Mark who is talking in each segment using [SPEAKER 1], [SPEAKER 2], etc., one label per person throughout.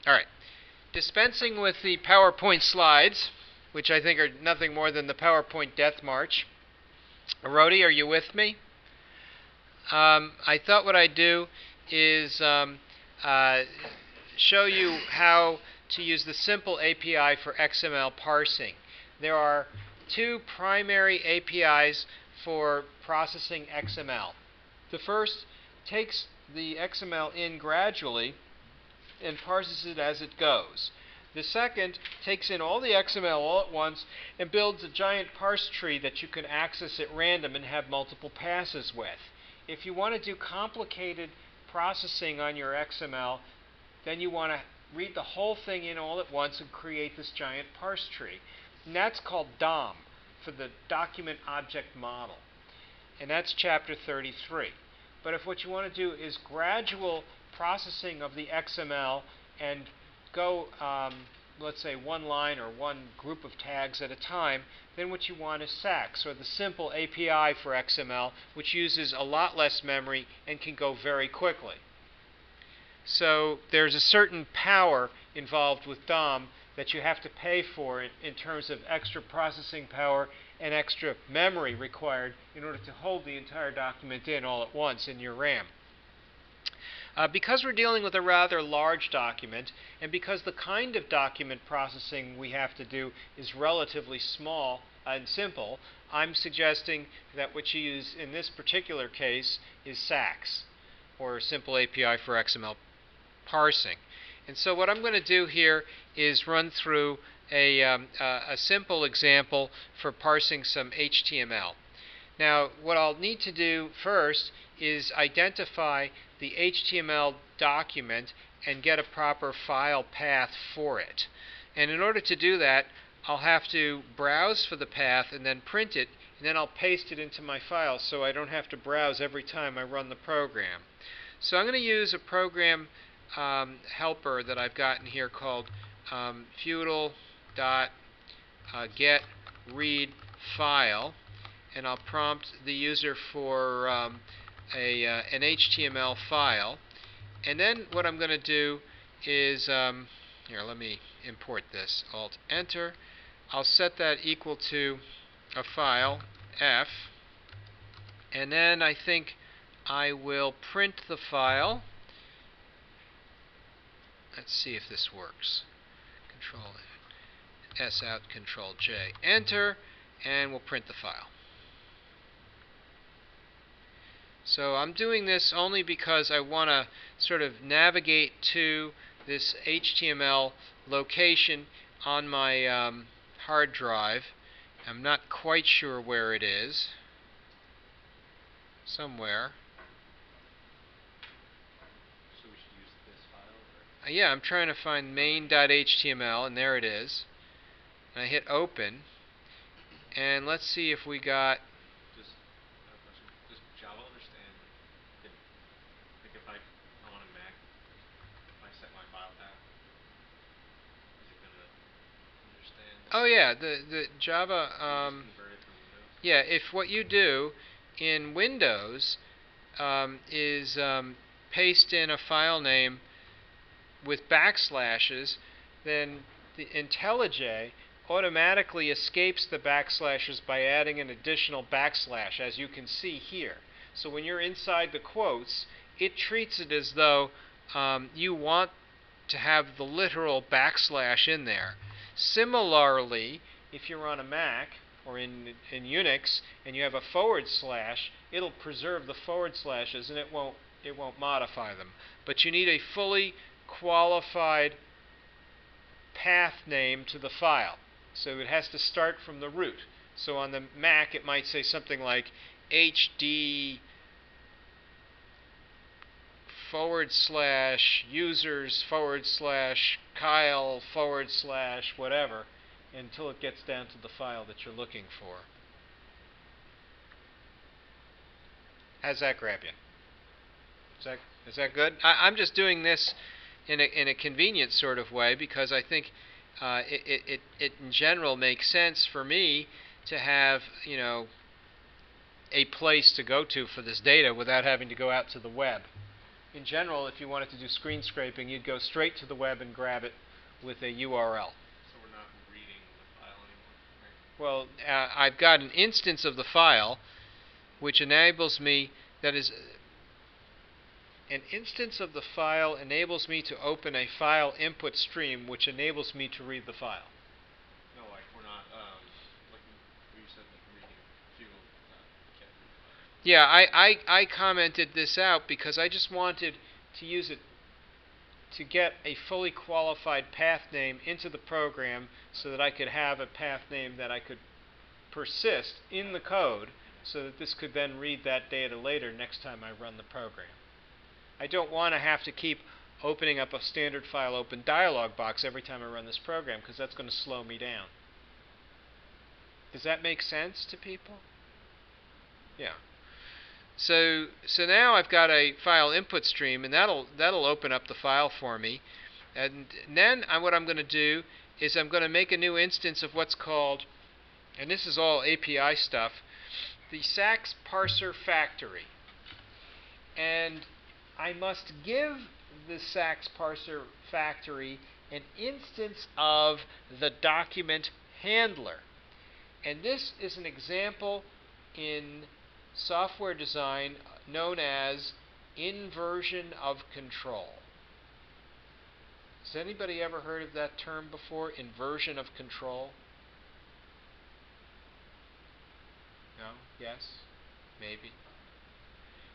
[SPEAKER 1] All right. Dispensing with the PowerPoint slides, which I think are nothing more than the PowerPoint death march. Rhodey, are you with me? I thought what I'd do is show you how to use the simple API for XML parsing. There are two primary APIs for processing XML. The first takes the XML in gradually and parses it as it goes. The second takes in all the XML all at once and builds a giant parse tree that you can access at random and have multiple passes with. If you want to do complicated processing on your XML, then you want to read the whole thing in all at once and create this giant parse tree. And that's called DOM, for the Document Object Model. And that's chapter 33. But if what you want to do is gradual processing of the XML and go, let's say, one line or one group of tags at a time, then what you want is SACS, or the simple API for XML, which uses a lot less memory and can go very quickly. So there's a certain power involved with DOM that you have to pay for in terms of extra processing power and extra memory required in order to hold the entire document in all at once in your RAM. Because we're dealing with a rather large document, and because the kind of document processing we have to do is relatively small and simple, I'm suggesting that what you use in this particular case is SACS, or Simple API for XML Parsing. And so what I'm going to do here is run through a simple example for parsing some HTML. Now, what I'll need to do first is identify the HTML document and get a proper file path for it. And in order to do that, I'll have to browse for the path and then print it, and then I'll paste it into my file so I don't have to browse every time I run the program. So I'm going to use a program helper that I've gotten here called feudal.getReadFile, and I'll prompt the user for an HTML file. And then what I'm going to do is, here, let me import this, Alt-Enter. I'll set that equal to a file, F, and then I think I will print the file. Let's see if this works. Control S out, Control J, Enter, and we'll print the file. So I'm doing this only because I want to sort of navigate to this HTML location on my hard drive. I'm not quite sure where it is. Somewhere.
[SPEAKER 2] So we should use this file? Or?
[SPEAKER 1] Yeah, I'm trying to find main.html, and there it is. And I hit Open. And let's see if we got...
[SPEAKER 2] Does Java understand, like if I'm on a Mac, if I set my file path, is it going to understand?
[SPEAKER 1] Oh yeah, the Java,
[SPEAKER 2] convert it from Windows?
[SPEAKER 1] yeah, if what you do in Windows is paste in a file name with backslashes, then the IntelliJ automatically escapes the backslashes by adding an additional backslash, as you can see here. So when you're inside the quotes, it treats it as though you want to have the literal backslash in there. Similarly, if you're on a Mac or in Unix and you have a /, it'll preserve the // and it won't modify them. But you need a fully qualified path name to the file. So it has to start from the root. So on the Mac it might say something like HD /users /Kyle / whatever, until it gets down to the file that you're looking for. How's that grab you? Is that good? I'm just doing this in a convenient sort of way because I think it in general makes sense for me to have, you know, a place to go to for this data without having to go out to the web. In general, if you wanted to do screen scraping, you'd go straight to the web and grab it with a URL.
[SPEAKER 2] So we're not reading the file anymore, right?
[SPEAKER 1] Well, I've got an instance of the file which enables me, that is, an instance of the file enables me to open a file input stream which enables me to read the file.
[SPEAKER 2] No, like we're not, like you said, like reading field, can't read the file.
[SPEAKER 1] Yeah, I commented this out because I just wanted to use it to get a fully qualified path name into the program so that I could have a path name that I could persist in the code so that this could then read that data later next time I run the program. I don't want to have to keep opening up a standard file open dialog box every time I run this program because that's going to slow me down. Does that make sense to people? Yeah. So now I've got a file input stream, and that'll open up the file for me. And then what I'm going to do is I'm going to make a new instance of what's called, and this is all API stuff, the SACS parser factory. And I must give the SACS parser factory an instance of the document handler. And this is an example in software design known as inversion of control. Has anybody ever heard of that term before? Inversion of control? No? Yes? Maybe?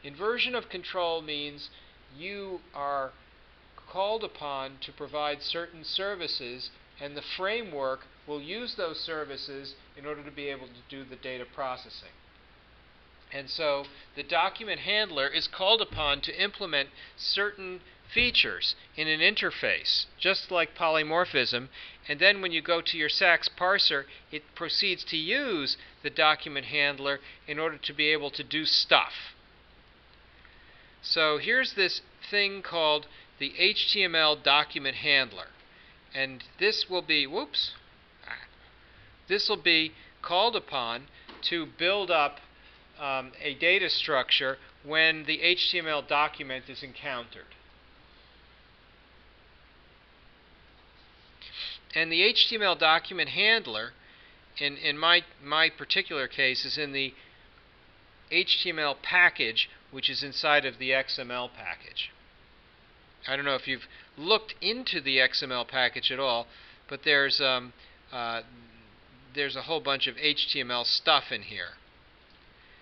[SPEAKER 1] Inversion of control means you are called upon to provide certain services, and the framework will use those services in order to be able to do the data processing. And so the document handler is called upon to implement certain features in an interface, just like polymorphism, and then when you go to your SACS parser, it proceeds to use the document handler in order to be able to do stuff. So here's this thing called the HTML document handler. And this will be, this will be called upon to build up a data structure when the HTML document is encountered. And the HTML document handler, in my particular case, is in the HTML package, which is inside of the XML package. I don't know if you've looked into the XML package at all, but there's a whole bunch of HTML stuff in here.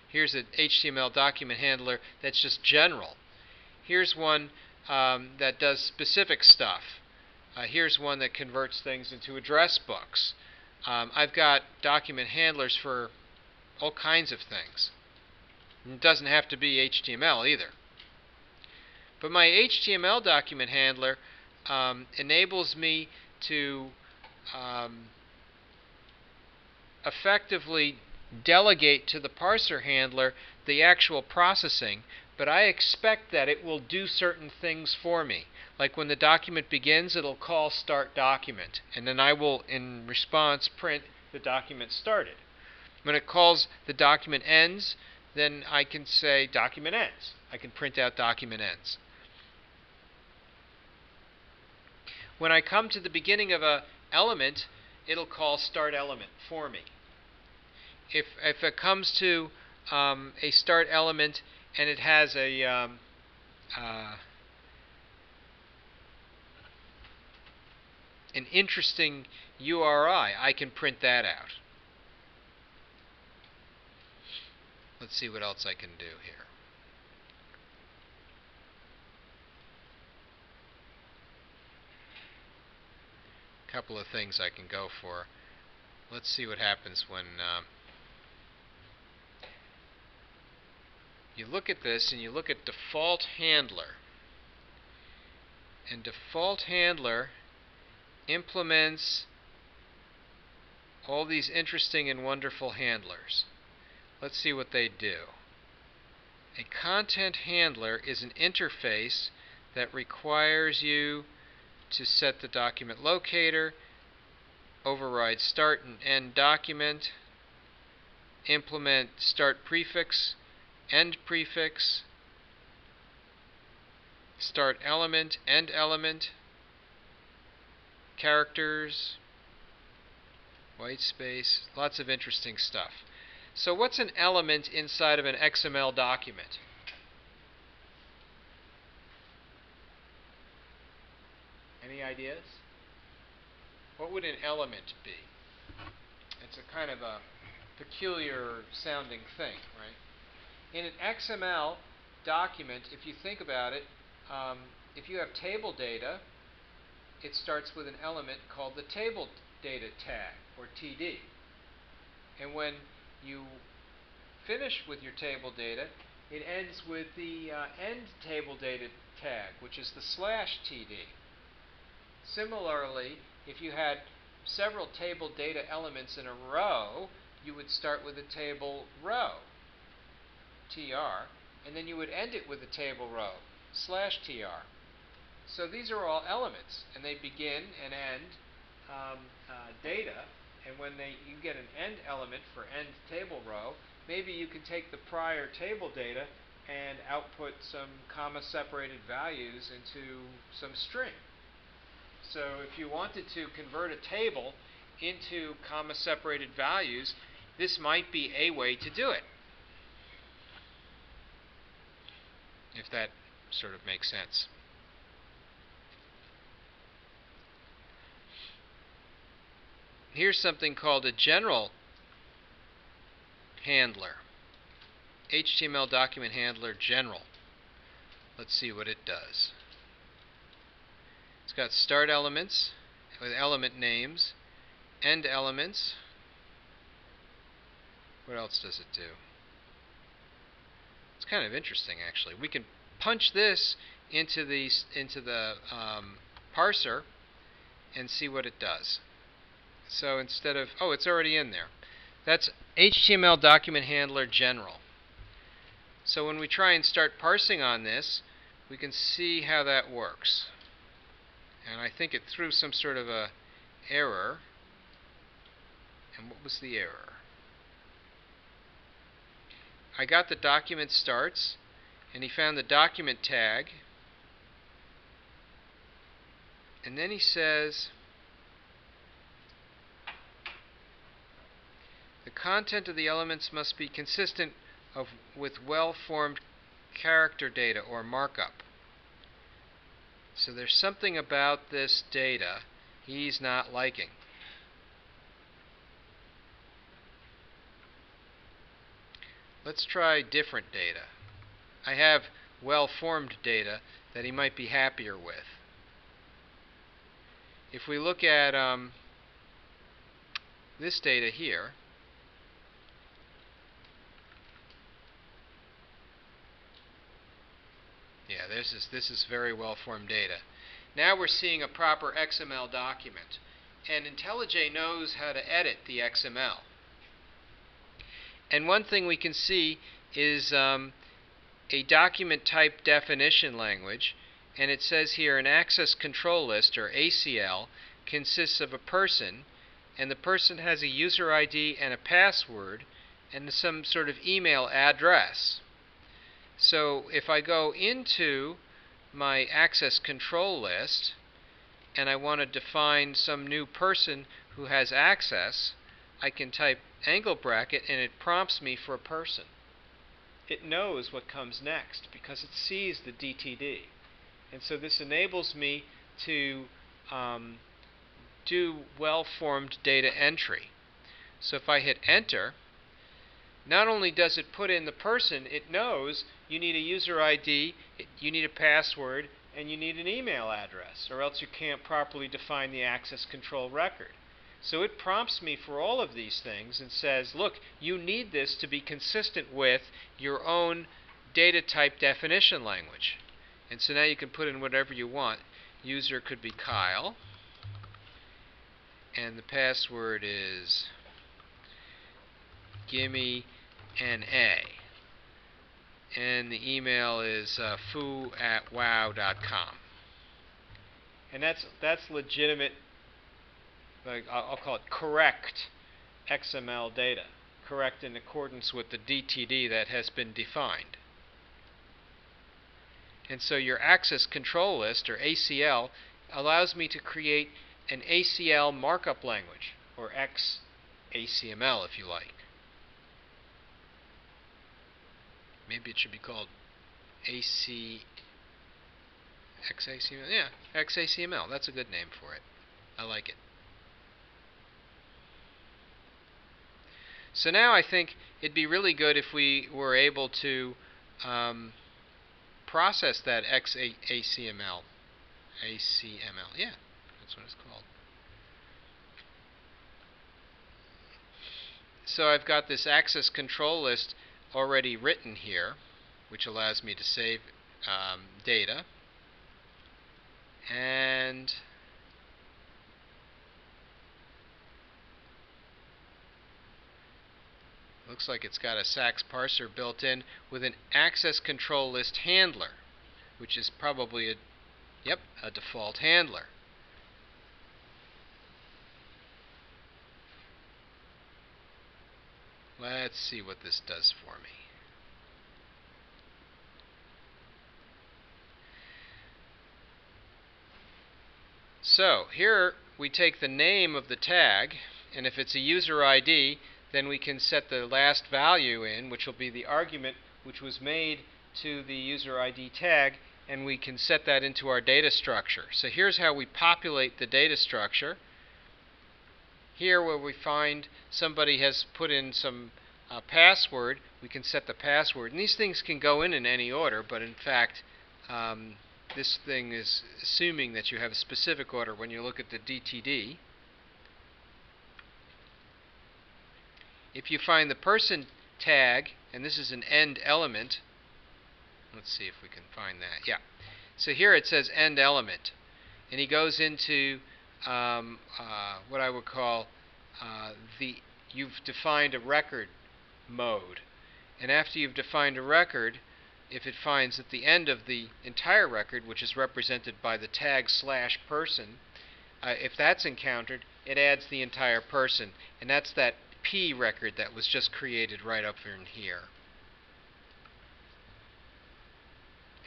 [SPEAKER 1] Here's an HTML document handler that's just general. Here's one that does specific stuff. Here's one that converts things into address books. I've got document handlers for all kinds of things. It doesn't have to be HTML either. But my HTML document handler enables me to effectively delegate to the parser handler the actual processing, but I expect that it will do certain things for me. Like when the document begins, it'll call start document, and then I will, in response, print the document started. When it calls the document ends, then I can say document ends. I can print out document ends. When I come to the beginning of an element, it'll call start element for me. If it comes to a start element and it has an interesting URI, I can print that out. Let's see what else I can do here. A couple of things I can go for. Let's see what happens when you look at this and you look at default handler. And default handler implements all these interesting and wonderful handlers. Let's see what they do. A content handler is an interface that requires you to set the document locator, override start and end document, implement start prefix, end prefix, start element, end element, characters, white space, lots of interesting stuff. So what's an element inside of an XML document? Any ideas? What would an element be? It's a kind of a peculiar sounding thing, right? In an XML document, if you think about it, if you have table data, it starts with an element called the table data tag, or TD. And when you finish with your table data, it ends with the end table data tag, which is the /TD. Similarly, if you had several table data elements in a row, you would start with a table row, TR, and then you would end it with a table row, /TR. So these are all elements, and they begin and end data, and when you get an end element for end table row, maybe you can take the prior table data and output some comma-separated values into some string. So if you wanted to convert a table into comma-separated values, this might be a way to do it, if that sort of makes sense. Here's something called a general handler. HTML document handler general. Let's see what it does. It's got start elements with element names, end elements. What else does it do? It's kind of interesting, actually. We can punch this into the parser and see what it does. So instead of, oh, it's already in there. That's HTML document handler general. So when we try and start parsing on this, we can see how that works. And I think it threw some sort of a error. And what was the error? I got the document starts, and he found the document tag. And then he says, the content of the elements must be consistent with well-formed character data or markup. So there's something about this data he's not liking. Let's try different data. I have well-formed data that he might be happier with. If we look at this data here, yeah, this is very well-formed data. Now we're seeing a proper XML document, and IntelliJ knows how to edit the XML. And one thing we can see is a document type definition language, and it says here an access control list, or ACL, consists of a person, and the person has a user ID and a password and some sort of email address. So if I go into my access control list and I want to define some new person who has access, I can type angle bracket and it prompts me for a person. It knows what comes next because it sees the DTD. And so this enables me to do well-formed data entry. So if I hit enter, not only does it put in the person, it knows you need a user ID, you need a password, and you need an email address, or else you can't properly define the access control record. So it prompts me for all of these things and says, look, you need this to be consistent with your own data type definition language. And so now you can put in whatever you want. User could be Kyle, and the password is gimme an A. And the email is foo@wow.com. And that's legitimate, I'll call it correct XML data, correct in accordance with the DTD that has been defined. And so your access control list, or ACL, allows me to create an ACL markup language, or XACML if you like. Maybe it should be called XACML. Yeah, XACML. That's a good name for it. I like it. So now I think it'd be really good if we were able to process that XACML. ACML. Yeah, that's what it's called. So I've got this access control list already written here, which allows me to save data. And looks like it's got a SACS parser built in with an access control list handler, which is probably a default handler. Let's see what this does for me. So here we take the name of the tag, and if it's a user ID, then we can set the last value in, which will be the argument which was made to the user ID tag, and we can set that into our data structure. So here's how we populate the data structure. Here where we find somebody has put in some password, we can set the password. And these things can go in any order, but in fact this thing is assuming that you have a specific order when you look at the DTD. If you find the person tag, and this is an end element, let's see if we can find that. Yeah. So here it says end element, and he goes into what I would call you've defined a record mode. And after you've defined a record, if it finds at the end of the entire record, which is represented by the tag /person, if that's encountered, it adds the entire person. And that's that P record that was just created right up in here.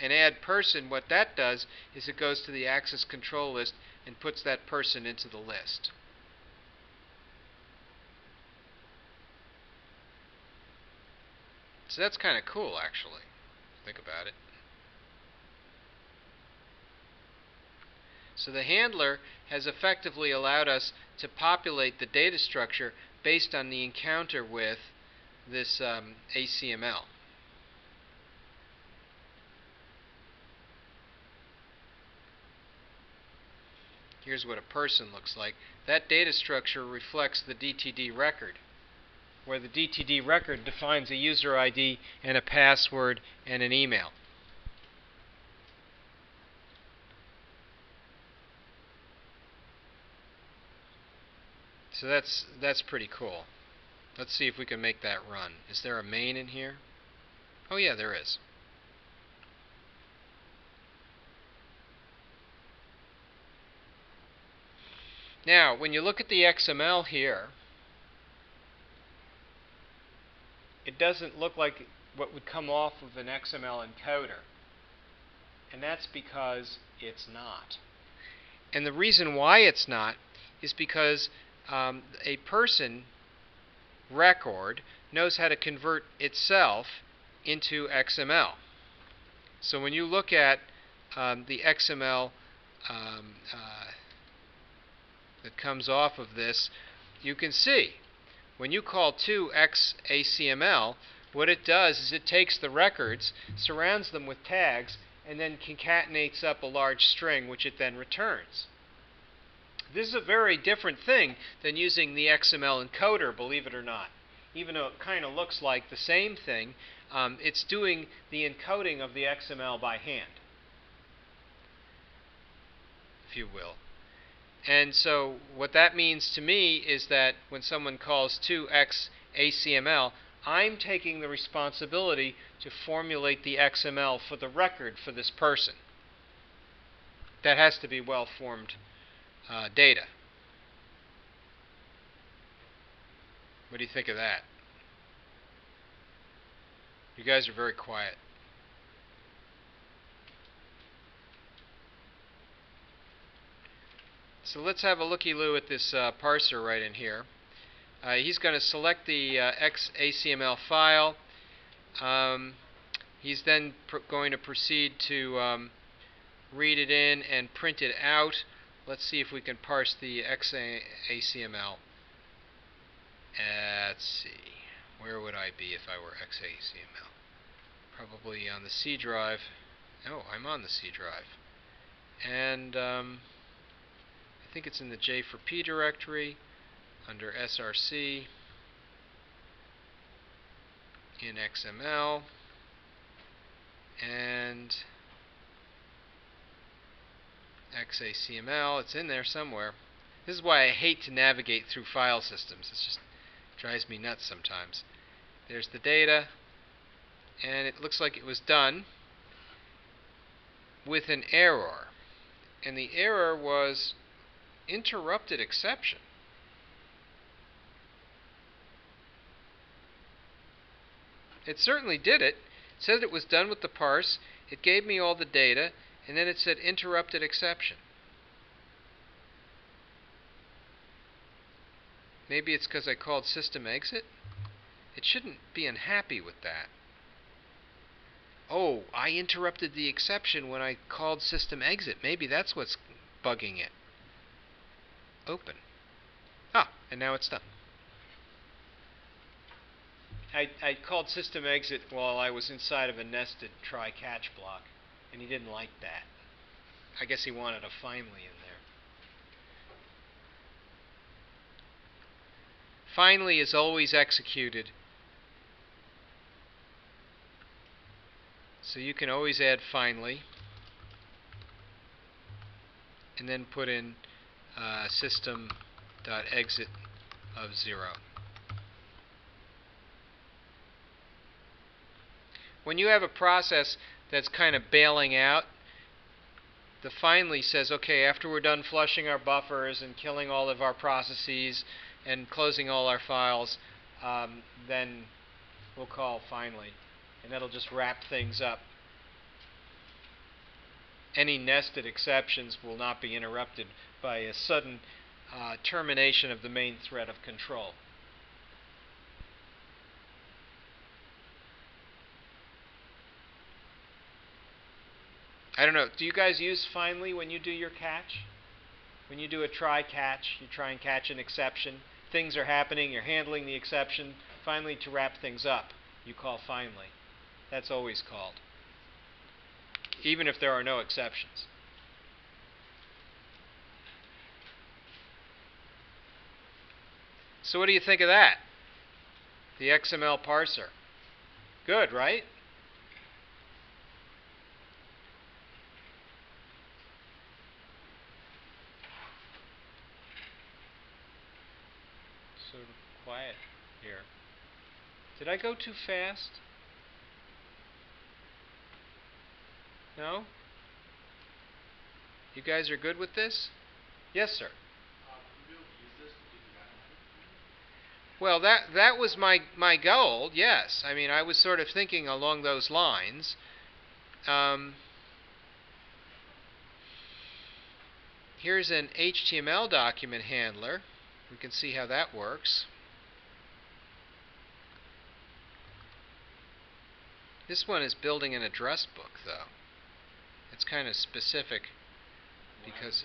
[SPEAKER 1] And add person, what that does is it goes to the access control list and puts that person into the list. So that's kind of cool, actually. Think about it. So the handler has effectively allowed us to populate the data structure based on the encounter with this ACML. Here's what a person looks like. That data structure reflects the DTD record, where the DTD record defines a user ID and a password and an email. So that's pretty cool. Let's see if we can make that run. Is there a main in here? Oh yeah, there is. Now, when you look at the XML here, it doesn't look like what would come off of an XML encoder. And that's because it's not. And the reason why it's not is because a person record knows how to convert itself into XML. So when you look at the XML that comes off of this, you can see when you call to XACML, what it does is it takes the records, surrounds them with tags, and then concatenates up a large string, which it then returns. This is a very different thing than using the XML encoder, believe it or not. Even though it kind of looks like the same thing, it's doing the encoding of the XML by hand, if you will. And so what that means to me is that when someone calls to XACML, I'm taking the responsibility to formulate the XML for the record for this person. That has to be well-formed data. What do you think of that? You guys are very quiet. So let's have a looky-loo at this parser right in here. He's going to select the XACML file. He's then going to proceed to read it in and print it out. Let's see if we can parse the XACML. Let's see. Where would I be if I were XACML? Probably on the C drive. Oh, I'm on the C drive. And I think it's in the J for P directory under SRC in XML, and XACML. It's in there somewhere. This is why I hate to navigate through file systems. It just drives me nuts sometimes. There's the data, and it looks like it was done with an error. And the error was interrupted exception. It certainly did it. It said it was done with the parse. It gave me all the data, and then it said interrupted exception. Maybe it's because I called system exit? It shouldn't be unhappy with that. Oh, I interrupted the exception when I called system exit. Maybe that's what's bugging it. Open. Ah, and now it's done. I called system exit while I was inside of a nested try-catch block, and he didn't like that. I guess he wanted a finally in there. Finally is always executed, so you can always add finally and then put in system.exit of 0. When you have a process that's kind of bailing out, the finally says, okay, after we're done flushing our buffers and killing all of our processes and closing all our files, then we'll call finally, and that'll just wrap things up. Any nested exceptions will not be interrupted by a sudden termination of the main thread of control. I don't know, do you guys use finally when you do your catch? When you do a try catch, you try and catch an exception. Things are happening, you're handling the exception. Finally, to wrap things up, you call finally. That's always called, even if there are no exceptions. So what do you think of that? The XML parser. Good, right? Sort of quiet here. Did I go too fast? No? You guys are good with this? Yes, sir. Well, that was my goal, yes. I mean, I was sort of thinking along those lines. Here's an HTML document handler. We can see how that works. This one is building an address book, though. It's kind of specific because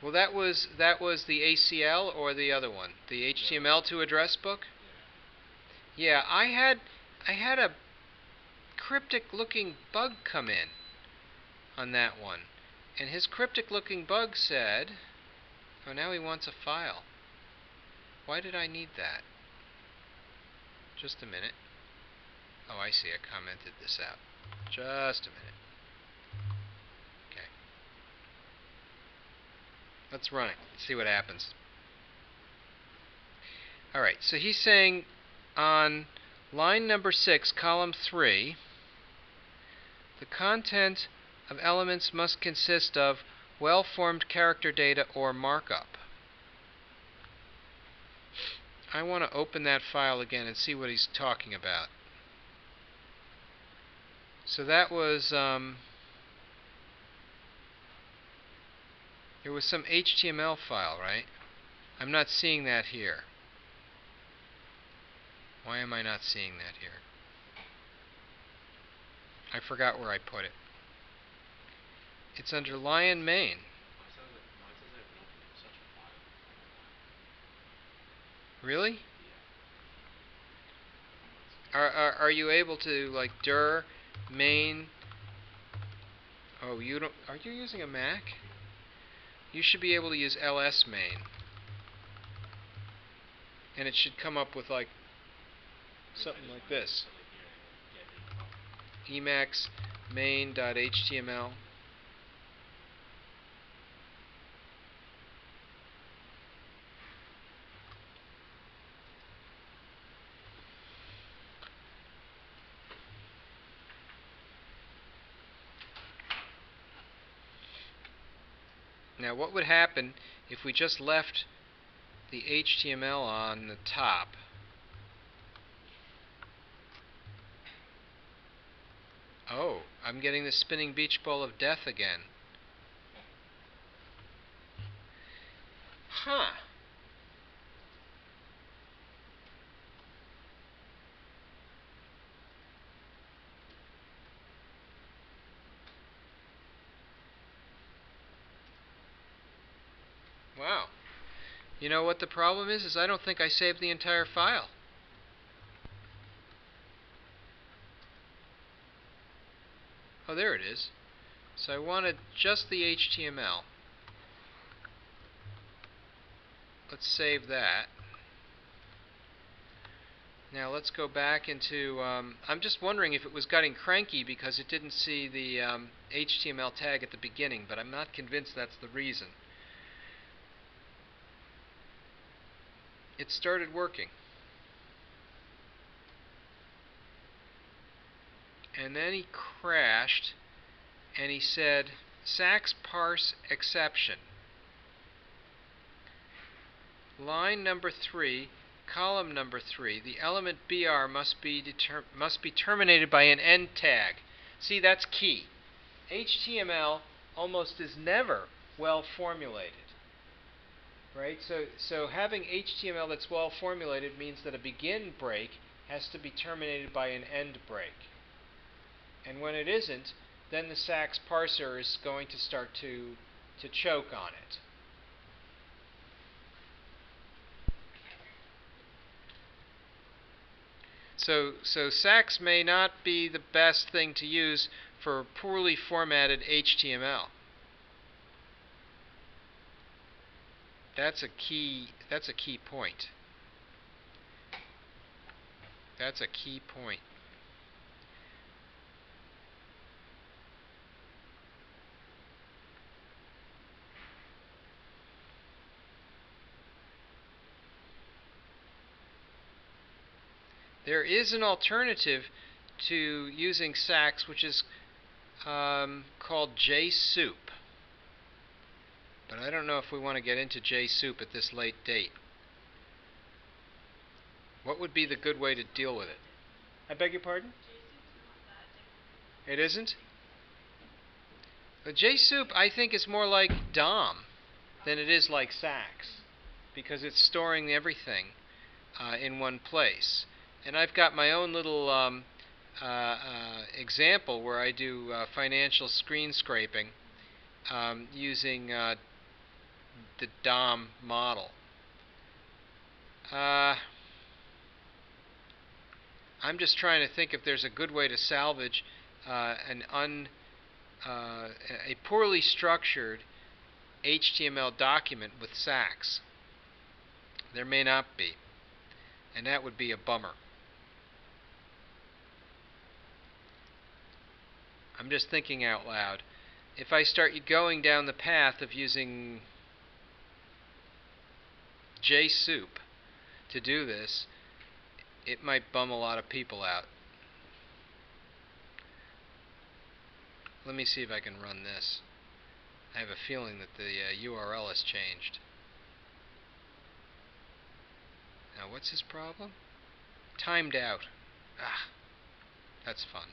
[SPEAKER 1] well, that was the ACL or the other one, the HTML to address book. Yeah, I had a cryptic-looking bug come in on that one, and his cryptic-looking bug said, "Oh, now he wants a file." Why did I need that? Just a minute. Oh, I see. I commented this out. Just a minute. Okay. Let's run it. Let's see what happens. Alright, so he's saying on line number 6, column 3, the content of elements must consist of well-formed character data or markup. I want to open that file again and see what he's talking about. So that was, there was some HTML file, right? I'm not seeing that here. Why am I not seeing that here? I forgot where I put it. It's under Lion Main.
[SPEAKER 2] Mine says I have an open such a file. I don't know why.
[SPEAKER 1] Really?
[SPEAKER 2] Yeah.
[SPEAKER 1] Are you able to like dir main? Oh, you don't. Are you using a Mac? You should be able to use ls main, and it should come up with like something like this. Emacs main.html. Now what would happen if we just left the HTML on the top? Oh, I'm getting the spinning beach ball of death again. Huh. Wow. You know what the problem is I don't think I saved the entire file. Oh, there it is. So I wanted just the HTML. Let's save that. Now let's go back into, I'm just wondering if it was getting cranky because it didn't see the HTML tag at the beginning, but I'm not convinced that's the reason. It started working. And then he crashed and he said, Sax parse exception. Line number 3, column number 3, the element BR must be terminated by an end tag. See, that's key. HTML almost is never well formulated. Right? So having HTML that's well formulated means that a begin break has to be terminated by an end break. And when it isn't, then the Sax parser is going to start to choke on it. So Sax may not be the best thing to use for poorly formatted HTML. That's a key point. That's a key point. There is an alternative to using Sax, which is called JSoup. But I don't know if we want to get into JSoup at this late date. What would be the good way to deal with it? I beg your pardon? It isn't? JSoup, I think, is more like DOM than it is like Sax, because it's storing everything in one place. And I've got my own little example where I do financial screen scraping using the DOM model. I'm just trying to think if there's a good way to salvage a poorly structured HTML document with Sax. There may not be, and that would be a bummer. I'm just thinking out loud. If I start going down the path of using JSoup to do this, it might bum a lot of people out. Let me see if I can run this. I have a feeling that the URL has changed. Now, what's his problem? Timed out. Ah, that's fun.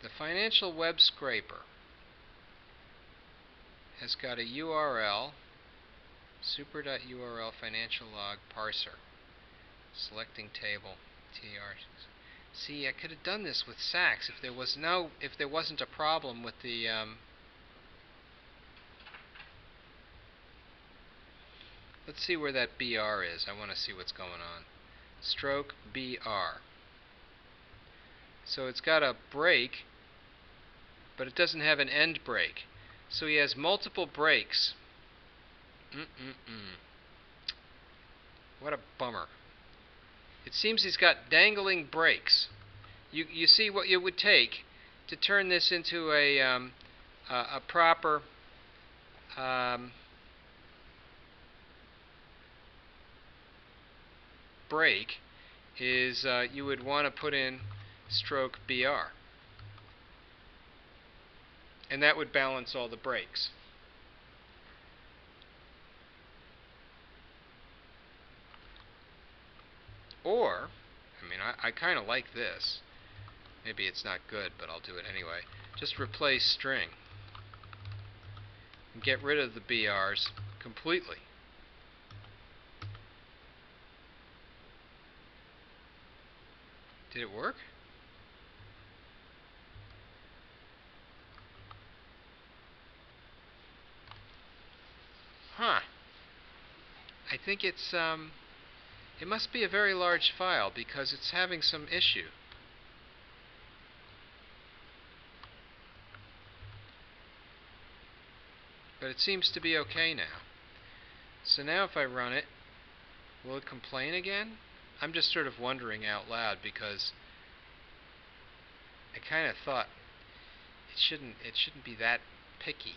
[SPEAKER 1] The financial web scraper has got a URL, super.url financial log parser. Selecting table, tr. See, I could have done this with SACS if there wasn't a problem with the let's see where that BR is. I want to see what's going on. Stroke BR. So it's got a break, but it doesn't have an end break. So he has multiple breaks. What a bummer. It seems he's got dangling breaks. You see what it would take to turn this into a proper break is you would want to put in stroke BR. And that would balance all the breaks. Or, I mean, I kind of like this. Maybe it's not good, but I'll do it anyway. Just replace string. And get rid of the BRs completely. Did it work? Huh. I think it must be a very large file because it's having some issue. But it seems to be okay now. So now if I run it, will it complain again? I'm just sort of wondering out loud because I kind of thought it shouldn't be that picky.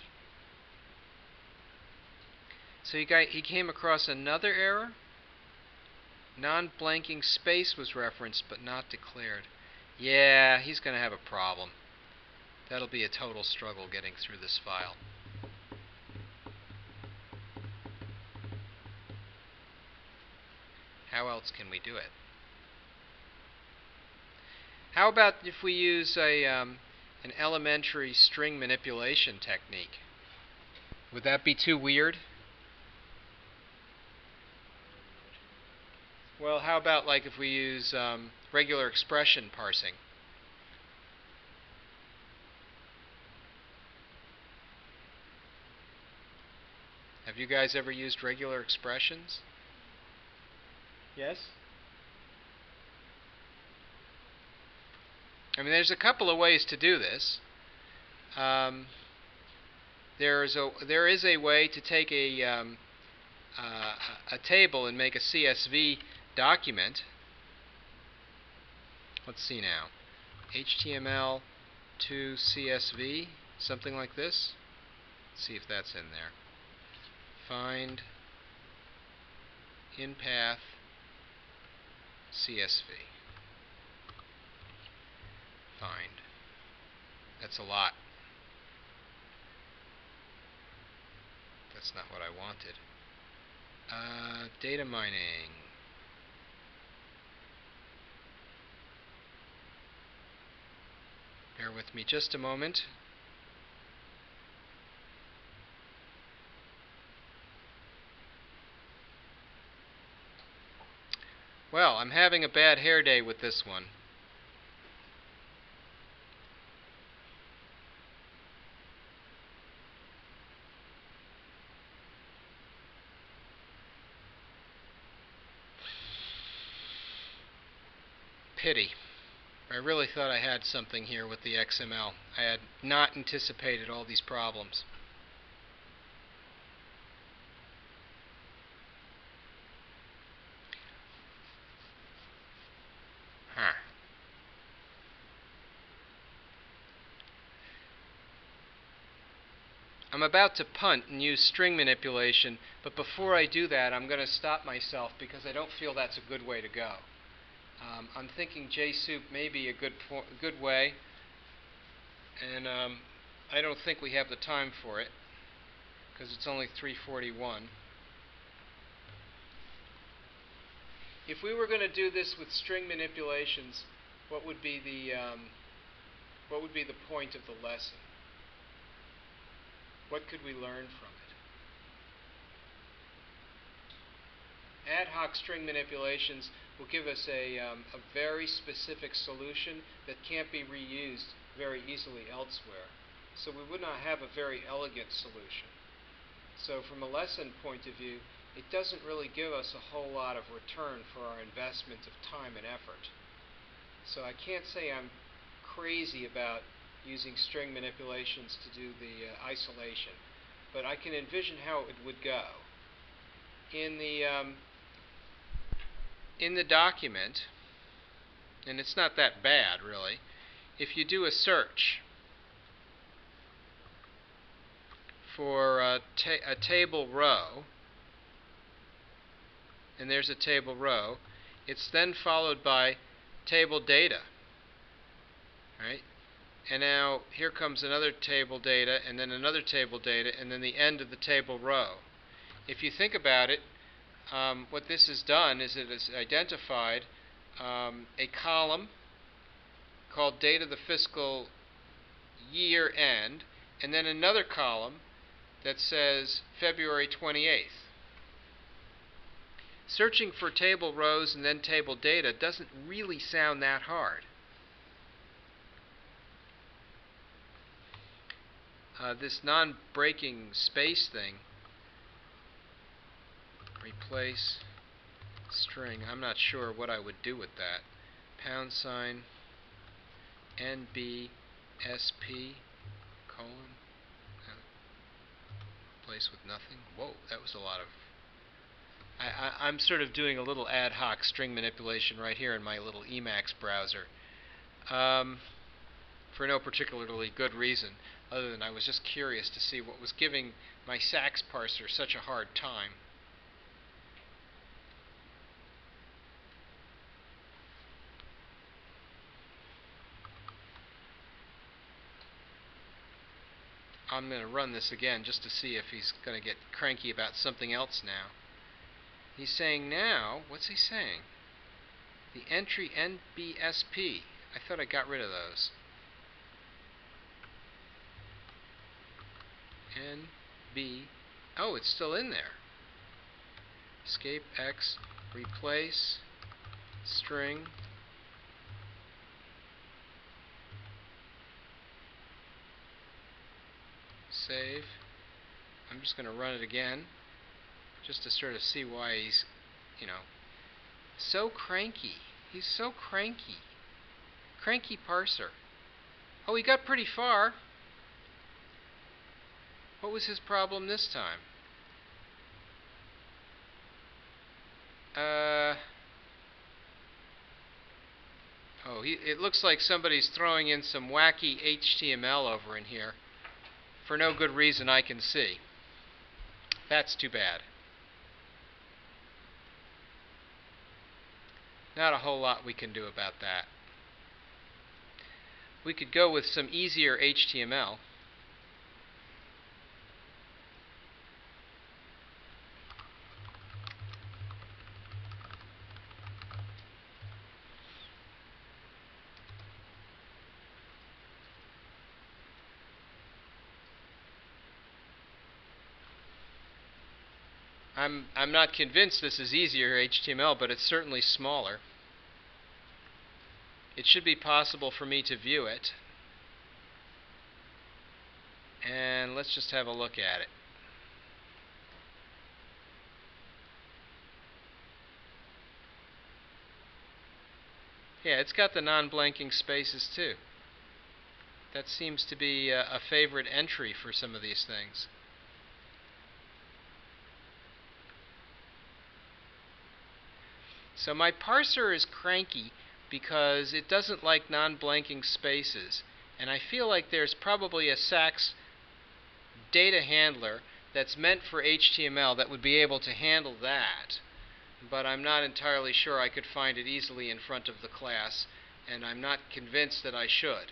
[SPEAKER 1] So he came across another error. Non-blanking space was referenced but not declared. Yeah, he's going to have a problem. That'll be a total struggle getting through this file. How else can we do it? How about if we use an elementary string manipulation technique? Would that be too weird? Well, how about like if we use regular expression parsing? Have you guys ever used regular expressions? Yes? I mean, there's a couple of ways to do this. There is a way to take a table and make a CSV document. Let's see now. HTML to CSV, something like this. Let's see if that's in there. Find in path CSV. Find. That's a lot. That's not what I wanted. Data mining. Bear with me just a moment. Well, I'm having a bad hair day with this one. Pity. I really thought I had something here with the XML. I had not anticipated all these problems. Huh. I'm about to punt and use string manipulation, but before I do that, I'm going to stop myself because I don't feel that's a good way to go. I'm thinking JSoup may be a good way, and I don't think we have the time for it because it's only 3:41. If we were going to do this with string manipulations, what would be the What would be the point of the lesson? What could we learn from it? Ad hoc string manipulations will give us a very specific solution that can't be reused very easily elsewhere. So we would not have a very elegant solution. So from a lesson point of view, it doesn't really give us a whole lot of return for our investment of time and effort. So I can't say I'm crazy about using string manipulations to do the isolation, but I can envision how it would go. In the document, and it's not that bad really, if you do a search for a table row, and there's a table row, it's then followed by table data, right? And now here comes another table data, and then another table data, and then the end of the table row. If you think about it, what this has done is it has identified a column called date of the fiscal year end, and then another column that says February 28th. Searching for table rows and then table data doesn't really sound that hard. This non-breaking space thing, replace string, I'm not sure what I would do with that. # NBSP colon, replace with nothing. Whoa, that was a lot of... I'm sort of doing a little ad hoc string manipulation right here in my little Emacs browser. For no particularly good reason, other than I was just curious to see what was giving my sax parser such a hard time. I'm going to run this again just to see if he's going to get cranky about something else now. He's saying now, what's he saying? The entry NBSP. I thought I got rid of those. NB. Oh, it's still in there. Escape X, replace, string. Save. I'm just going to run it again, just to sort of see why he's, so cranky. He's so cranky. Cranky parser. Oh, he got pretty far. What was his problem this time? It looks like somebody's throwing in some wacky HTML over in here for no good reason I can see. That's too bad. Not a whole lot we can do about that. We could go with some easier HTML. I'm not convinced this is easier HTML, but it's certainly smaller. It should be possible for me to view it. And let's just have a look at it. Yeah, it's got the non-blanking spaces too. That seems to be a favorite entry for some of these things. So my parser is cranky because it doesn't like non-blanking spaces, and I feel like there's probably a sax data handler that's meant for HTML that would be able to handle that, but I'm not entirely sure I could find it easily in front of the class, and I'm not convinced that I should.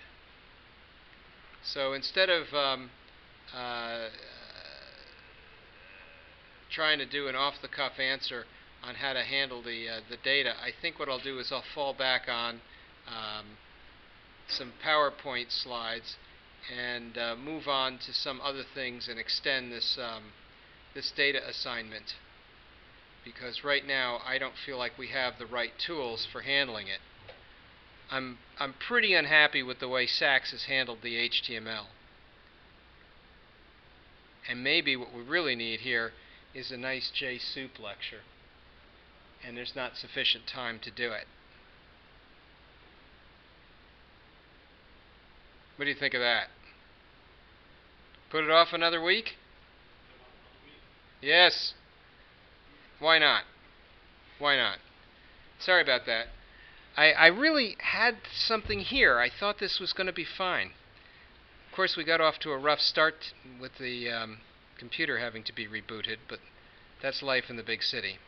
[SPEAKER 1] So instead of trying to do an off-the-cuff answer on how to handle the data, I think what I'll do is I'll fall back on some PowerPoint slides and move on to some other things and extend this this data assignment, because right now I don't feel like we have the right tools for handling it. I'm pretty unhappy with the way SACS has handled the HTML. And maybe what we really need here is a nice JSoup lecture. And there's not sufficient time to do it. What do you think of that? Put it off another week? Yes. Why not? Why not? Sorry about that. I really had something here. I thought this was going to be fine. Of course, we got off to a rough start with the computer having to be rebooted, but that's life in the big city.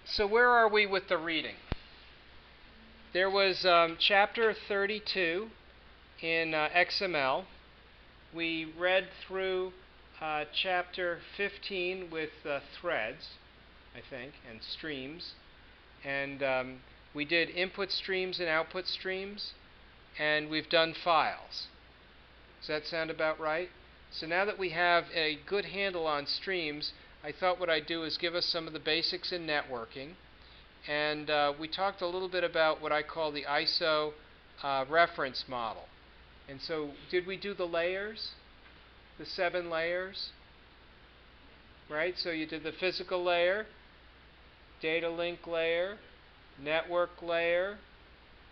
[SPEAKER 1] So where are we with the reading? There was chapter 32 in XML. We read through chapter 15 with threads, I think, and streams. And we did input streams and output streams. And we've done files. Does that sound about right? So now that we have a good handle on streams, I thought what I'd do is give us some of the basics in networking. And we talked a little bit about what I call the ISO reference model. And so did we do the layers? The 7 layers? Right? So you did the physical layer, data link layer, network layer.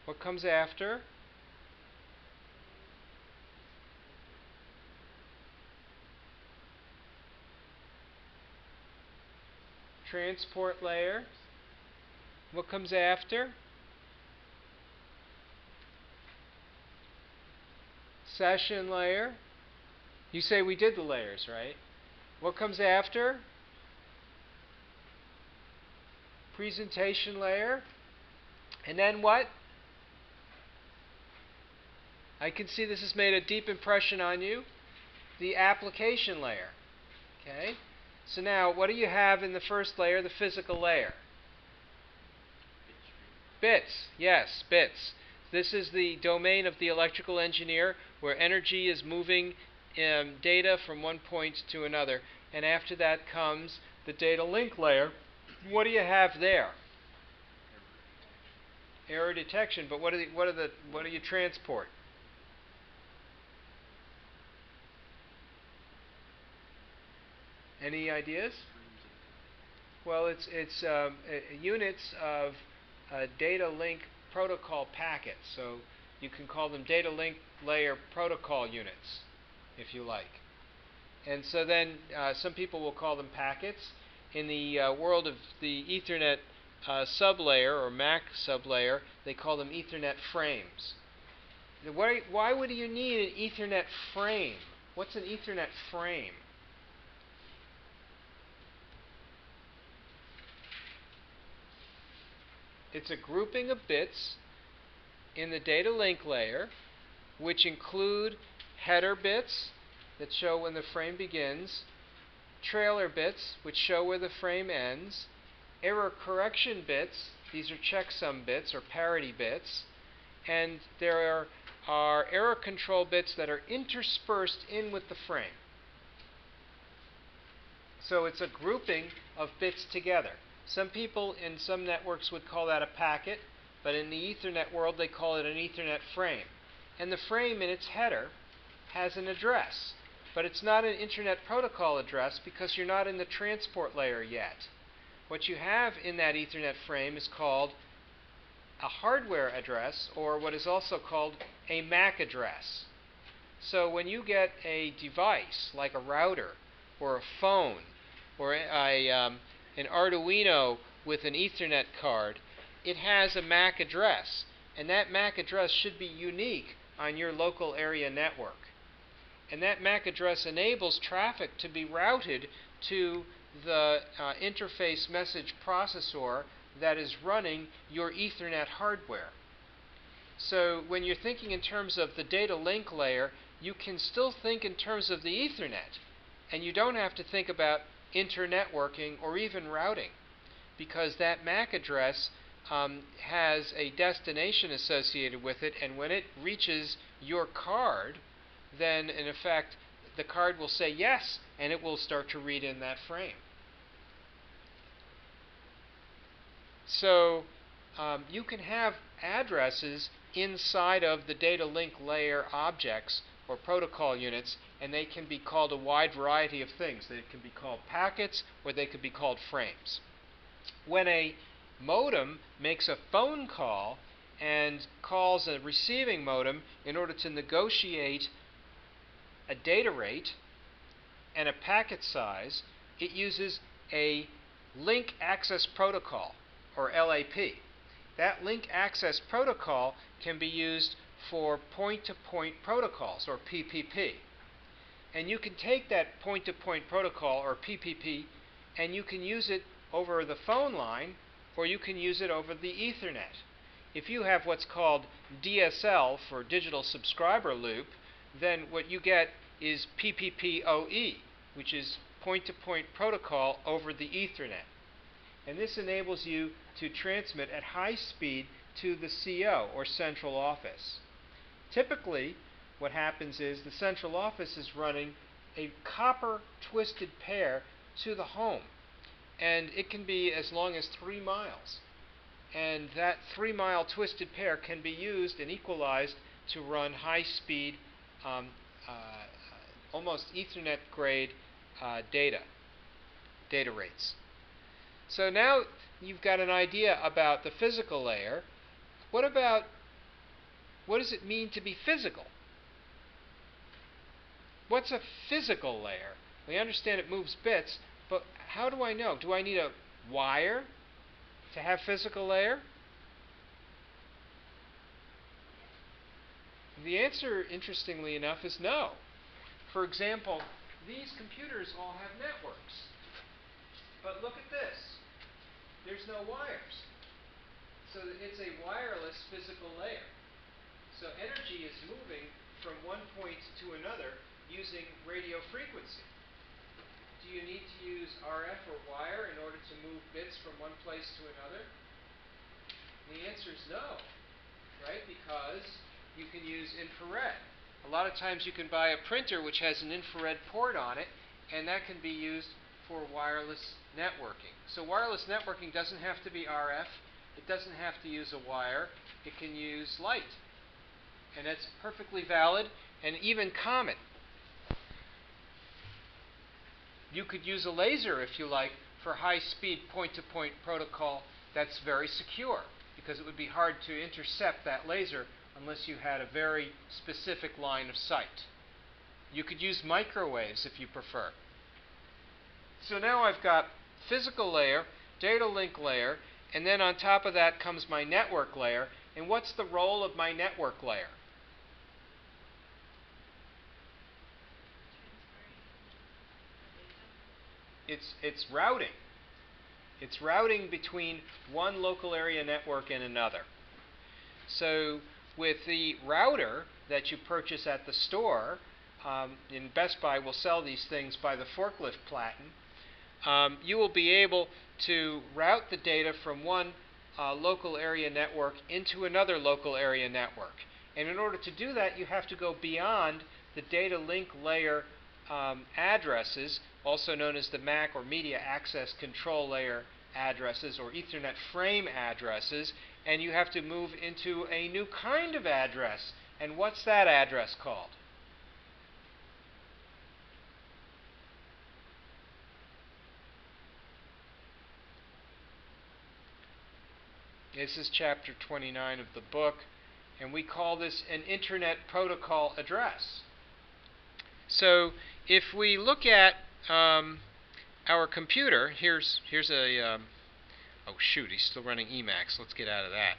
[SPEAKER 1] What comes after? Transport layer. What comes after? Session layer. You say we did the layers, right? What comes after? Presentation layer. And then what? I can see this has made a deep impression on you. The application layer. Okay? So now, what do you have in the first layer, the physical layer? Bits. Yes, bits. This is the domain of the electrical engineer, where energy is moving data from one point to another. And after that comes the data link layer. What do you have there? Error detection. But what do you transport? Any ideas? Well, it's units of data link protocol packets. So you can call them data link layer protocol units, if you like. And so then some people will call them packets. In the world of the Ethernet sublayer or MAC sublayer, they call them Ethernet frames. Why would you need an Ethernet frame? What's an Ethernet frame? It's a grouping of bits in the data link layer, which include header bits that show when the frame begins, trailer bits, which show where the frame ends, error correction bits, these are checksum bits or parity bits, and there are error control bits that are interspersed in with the frame. So it's a grouping of bits together. Some people in some networks would call that a packet, but in the Ethernet world they call it an Ethernet frame. And the frame in its header has an address, but it's not an Internet Protocol address because you're not in the transport layer yet. What you have in that Ethernet frame is called a hardware address, or what is also called a MAC address. So when you get a device like a router or a phone or an Arduino with an Ethernet card, it has a MAC address, and that MAC address should be unique on your local area network. And that MAC address enables traffic to be routed to the interface message processor that is running your Ethernet hardware. So when you're thinking in terms of the data link layer, you can still think in terms of the Ethernet, And you don't have to think about internetworking or even routing, because that MAC address has a destination associated with it, and when it reaches your card, then in effect the card will say yes, and it will start to read in that frame. So you can have addresses inside of the data link layer objects or protocol units, and they can be called a wide variety of things. They can be called packets, or they could be called frames. When a modem makes a phone call and calls a receiving modem in order to negotiate a data rate and a packet size, it uses a link access protocol, or LAP. That link access protocol can be used for point-to-point protocols, or PPP. And you can take that point-to-point protocol, or PPP, and you can use it over the phone line, or you can use it over the Ethernet. If you have what's called DSL, for digital subscriber loop, then what you get is PPPoE, which is point-to-point protocol over the Ethernet. And this enables you to transmit at high speed to the CO, or central office. Typically, what happens is the central office is running a copper twisted pair to the home, and it can be as long as 3 miles. And that 3-mile twisted pair can be used and equalized to run high-speed, almost Ethernet-grade data rates. So now you've got an idea about the physical layer. What does it mean to be physical? What's a physical layer? We understand it moves bits, but how do I know? Do I need a wire to have physical layer? The answer, interestingly enough, is no. For example, these computers all have networks. But look at this. There's no wires. So it's a wireless physical layer. So energy is moving from one point to another using radio frequency. Do you need to use RF or wire in order to move bits from one place to another? The answer is no, right? Because you can use infrared. A lot of times you can buy a printer which has an infrared port on it, and that can be used for wireless networking. So wireless networking doesn't have to be RF. It doesn't have to use a wire. It can use light. And that's perfectly valid and even common. You could use a laser, if you like, for high-speed point-to-point protocol that's very secure, because it would be hard to intercept that laser unless you had a very specific line of sight. You could use microwaves if you prefer. So now I've got physical layer, data link layer, and then on top of that comes my network layer. And what's the role of my network layer? It's routing. It's routing between one local area network and another. So with the router that you purchase at the store, in Best Buy will sell these things by the forklift platen, you will be able to route the data from one local area network into another local area network. And in order to do that, you have to go beyond the data link layer addresses, also known as the MAC or Media Access Control Layer addresses, or Ethernet frame addresses, and you have to move into a new kind of address. And what's that address called? This is chapter 29 of the book, and we call this an Internet Protocol address. So if we look at our computer, here's a, oh shoot, he's still running Emacs. Let's get out of that.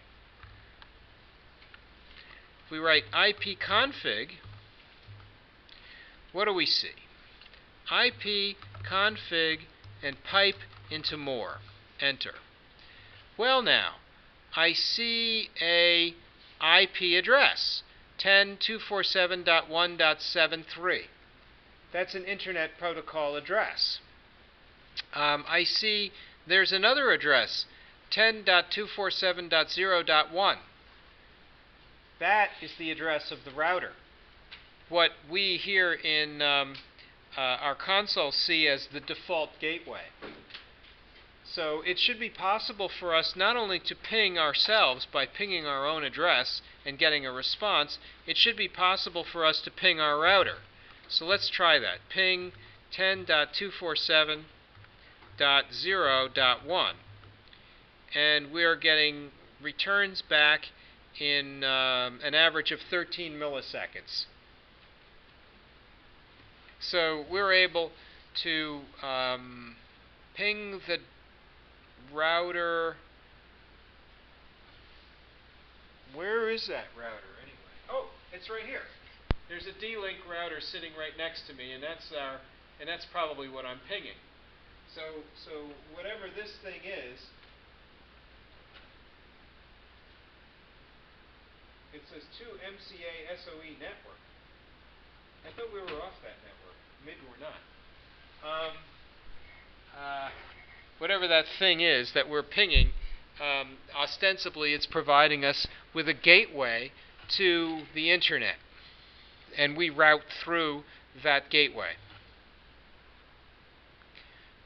[SPEAKER 1] If we write ipconfig, what do we see? ipconfig and pipe into more. Enter. Well now, I see a IP address, 10.247.1.73. That's an Internet Protocol address. I see there's another address, 10.247.0.1. That is the address of the router. What we here in our console see as the default gateway. So it should be possible for us not only to ping ourselves by pinging our own address and getting a response, it should be possible for us to ping our router. So let's try that. Ping 10.247.0.1. And we're getting returns back in an average of 13 milliseconds. So we're able to ping the router. Where is that router anyway? Oh, it's right here. There's a D-Link router sitting right next to me, and that's probably what I'm pinging. So whatever this thing is, it says 2MCA SOE network. I thought we were off that network. Maybe we're not. Whatever that thing is that we're pinging, ostensibly it's providing us with a gateway to the Internet. And we route through that gateway.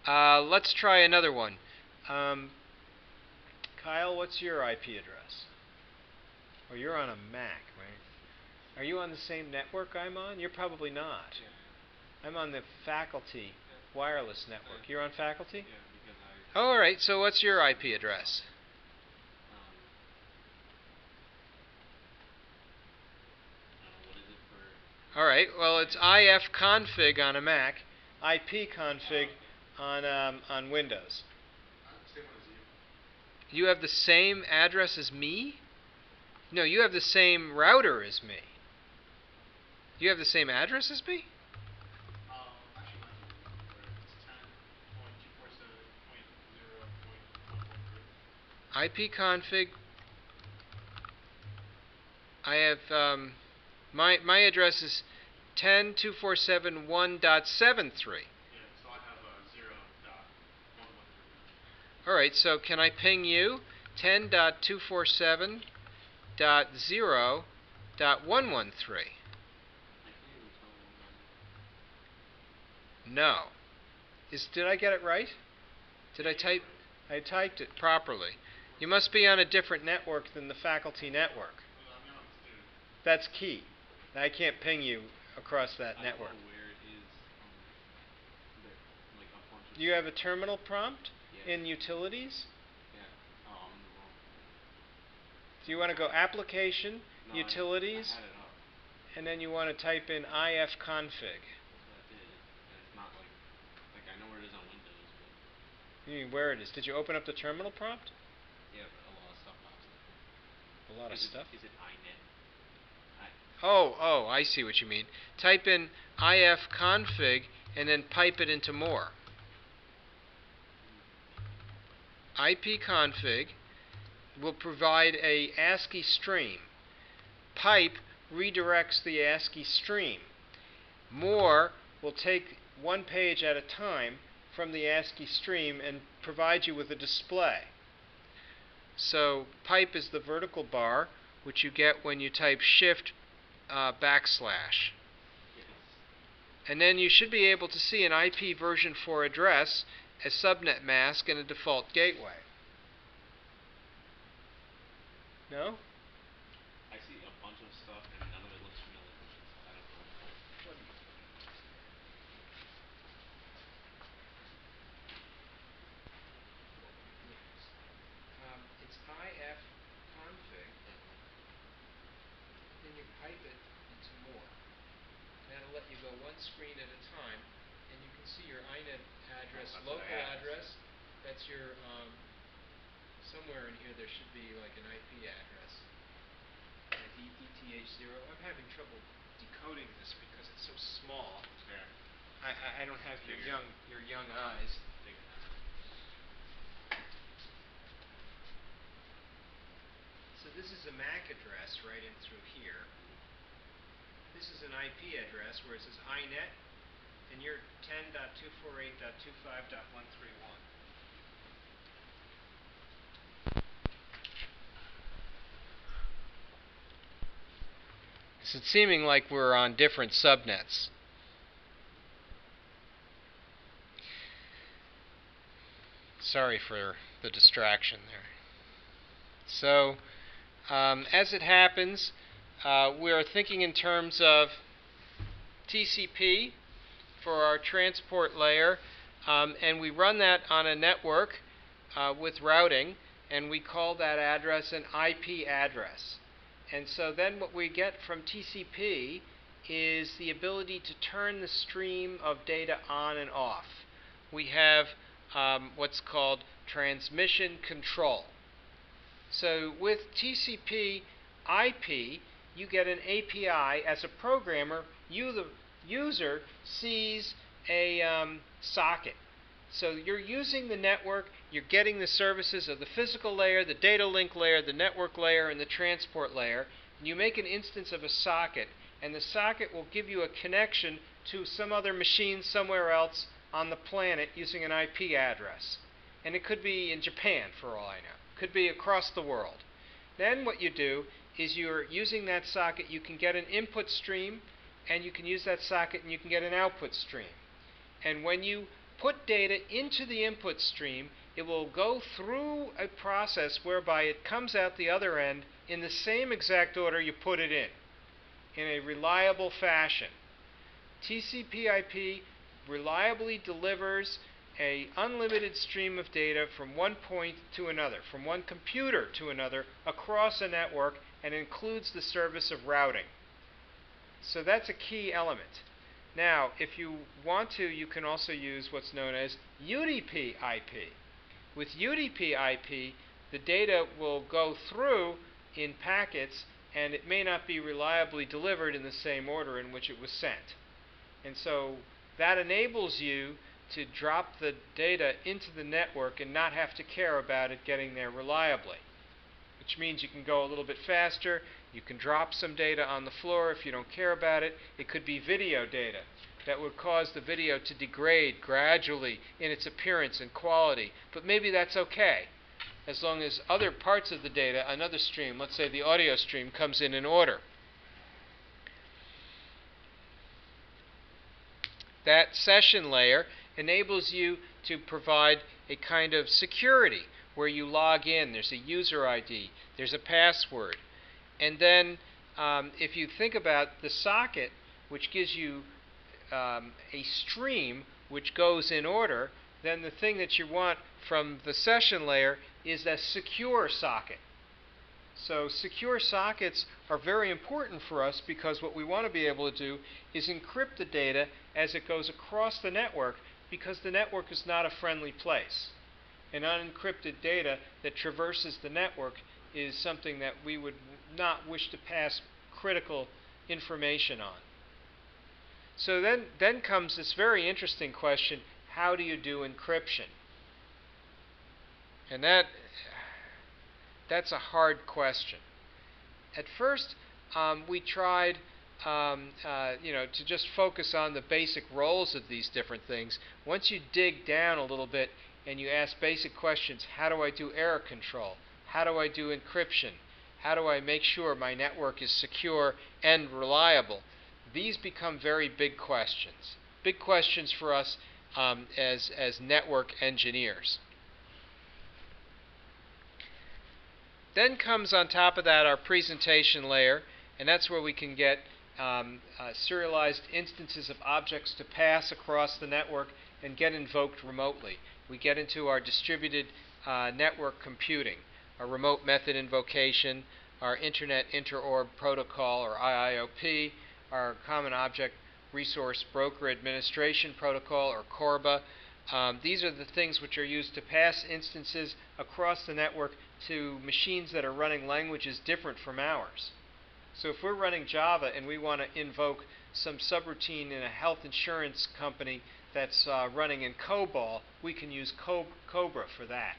[SPEAKER 1] Let's try another one. Kyle, what's your IP address? Oh, you're on a Mac, right? Are you on the same network I'm on? You're probably not.
[SPEAKER 2] Yeah.
[SPEAKER 1] I'm on the faculty wireless network. You're on faculty?
[SPEAKER 2] Yeah, because
[SPEAKER 1] Oh, all right. So what's your IP address?
[SPEAKER 2] what is it for?
[SPEAKER 1] All right. Well, it's IF-config on a Mac, IP-config on Windows.
[SPEAKER 2] Same one as you.
[SPEAKER 1] You have the same address as me? No, you have the same router as me. You have the same address as me?
[SPEAKER 2] Actually, it's 10.247.0.113.
[SPEAKER 1] IP-config. I have my address is 10.247.1.73.
[SPEAKER 2] Yeah, so I have 0.113.
[SPEAKER 1] All right, so can I ping you 10.247.0.113? No. Did I get it right? Did I type? I typed it properly. You must be on a different network than the faculty network. That's key. I can't ping you across that network.
[SPEAKER 2] I don't know where it is. Like a bunch of
[SPEAKER 1] Do you have a terminal prompt
[SPEAKER 2] Yeah.
[SPEAKER 1] in utilities?
[SPEAKER 2] Yeah. Oh, I'm in the wrong folder.
[SPEAKER 1] Do you want to go application,
[SPEAKER 2] No,
[SPEAKER 1] utilities,
[SPEAKER 2] I had it up.
[SPEAKER 1] and then you want to type in IF-config?
[SPEAKER 2] That's what I did. And it's not like I know where it is on Windows, but
[SPEAKER 1] You mean where it is? Did you open up the terminal prompt?
[SPEAKER 2] yeah, but a lot of stuff pops up.
[SPEAKER 1] A lot of stuff.
[SPEAKER 2] Is it INET?
[SPEAKER 1] Oh, I see what you mean. Type in IF-config and then pipe it into more. IP-config will provide a ASCII stream. Pipe redirects the ASCII stream. More will take one page at a time from the ASCII stream and provide you with a display. So pipe is the vertical bar, which you get when you type shift backslash. And then you should be able to see an IP version 4 address, a subnet mask, and a default gateway. No?
[SPEAKER 2] I see a bunch of stuff and none of it looks familiar, so I don't know.
[SPEAKER 1] It's IF-config, then you pipe it into more. That'll let you go one screen at a time, and you can see your INET address,
[SPEAKER 2] That's what
[SPEAKER 1] local
[SPEAKER 2] I asked.
[SPEAKER 1] address. That's your, somewhere in here there should be like an IP address. Like ETH0. I'm having trouble decoding this because it's so small.
[SPEAKER 2] Fair.
[SPEAKER 1] I don't have your young eyes.
[SPEAKER 2] Big.
[SPEAKER 1] So this is a MAC address right in through here. This is an IP address where it says INET, and you're 10.248.25.131. It's seeming like we're on different subnets. Sorry for the distraction there. So, as it happens, we're thinking in terms of TCP for our transport layer, and we run that on a network with routing, and we call that address an IP address. And so then what we get from TCP is the ability to turn the stream of data on and off. We have what's called transmission control. So with TCP IP, you get an API. As a programmer, you, the user, sees a socket. So you're using the network, you're getting the services of the physical layer, the data link layer, the network layer, and the transport layer. And you make an instance of a socket, and the socket will give you a connection to some other machine somewhere else on the planet using an IP address. And it could be in Japan, for all I know. It could be across the world. Then what you do is you're using that socket, you can get an input stream, and you can use that socket and you can get an output stream. And when you put data into the input stream, it will go through a process whereby it comes out the other end in the same exact order you put it in a reliable fashion. TCP/IP reliably delivers an unlimited stream of data from one point to another, from one computer to another, across a network, and includes the service of routing. So that's a key element. Now, if you want to, you can also use what's known as UDP/IP. With UDP/IP, the data will go through in packets, and it may not be reliably delivered in the same order in which it was sent. And so that enables you to drop the data into the network and not have to care about it getting there reliably, which means you can go a little bit faster. You can drop some data on the floor if you don't care about it. It could be video data that would cause the video to degrade gradually in its appearance and quality, but maybe that's okay as long as other parts of the data, another stream, let's say the audio stream, comes in order. That session layer enables you to provide a kind of security where you log in. There's a user ID, there's a password. And then if you think about the socket, which gives you a stream which goes in order, then the thing that you want from the session layer is a secure socket. So secure sockets are very important for us because what we want to be able to do is encrypt the data as it goes across the network, because the network is not a friendly place. And unencrypted data that traverses the network is something that we would not wish to pass critical information on. So then comes this very interesting question: how do you do encryption? And that's a hard question. At first, we tried to just focus on the basic roles of these different things. Once you dig down a little bit and you ask basic questions: how do I do error control? How do I do encryption? How do I make sure my network is secure and reliable? These become very big questions. Big questions for us as network engineers. Then comes on top of that our presentation layer, and that's where we can get serialized instances of objects to pass across the network and get invoked remotely. We get into our distributed network computing, our remote method invocation, our Internet Interorb Protocol, or IIOP, our Common Object Resource Broker Administration Protocol, or CORBA. These are the things which are used to pass instances across the network to machines that are running languages different from ours. So if we're running Java and we want to invoke some subroutine in a health insurance company that's running in COBOL, we can use Cobra for that.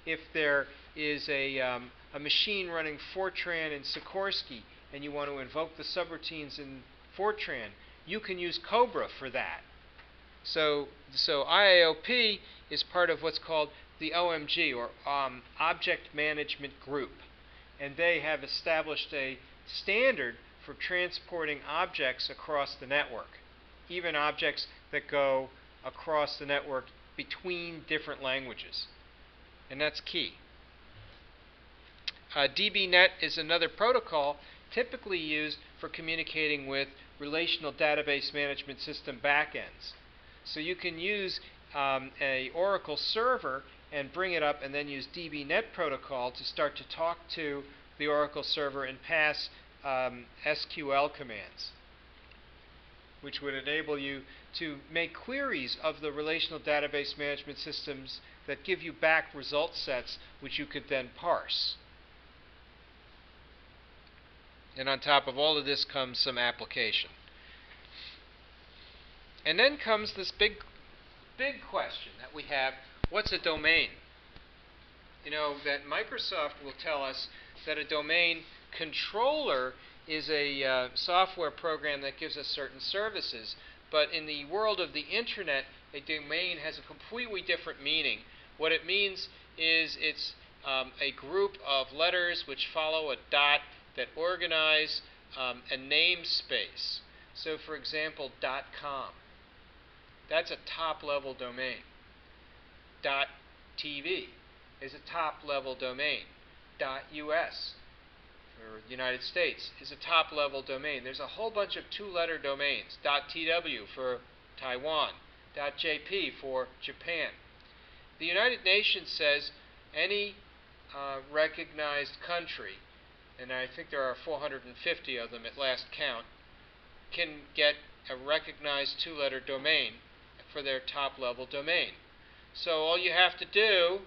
[SPEAKER 1] If there is a machine running Fortran in Sikorsky and you want to invoke the subroutines in Fortran, you can use Cobra for that. So IAOP is part of what's called the OMG, or Object Management Group. And they have established a standard for transporting objects across the network, even objects that go across the network between different languages. And that's key. DBNet is another protocol typically used for communicating with relational database management system backends. So you can use a Oracle server and bring it up and then use DBNet protocol to start to talk to the Oracle server and pass SQL commands, which would enable you to make queries of the relational database management systems that give you back result sets which you could then parse. And on top of all of this comes some application. And then comes this big question that we have: what's a domain? You know, that Microsoft will tell us that a domain controller is a software program that gives us certain services. But in the world of the Internet, a domain has a completely different meaning. What it means is it's a group of letters which follow a dot that organize a namespace. So, for example, .com. That's a top-level domain. .tv is a top-level domain. .us for the United States is a top-level domain. There's a whole bunch of two-letter domains. .tw for Taiwan. .jp for Japan. The United Nations says any recognized country, and I think there are 450 of them at last count, can get a recognized two-letter domain for their top-level domain. So all you have to do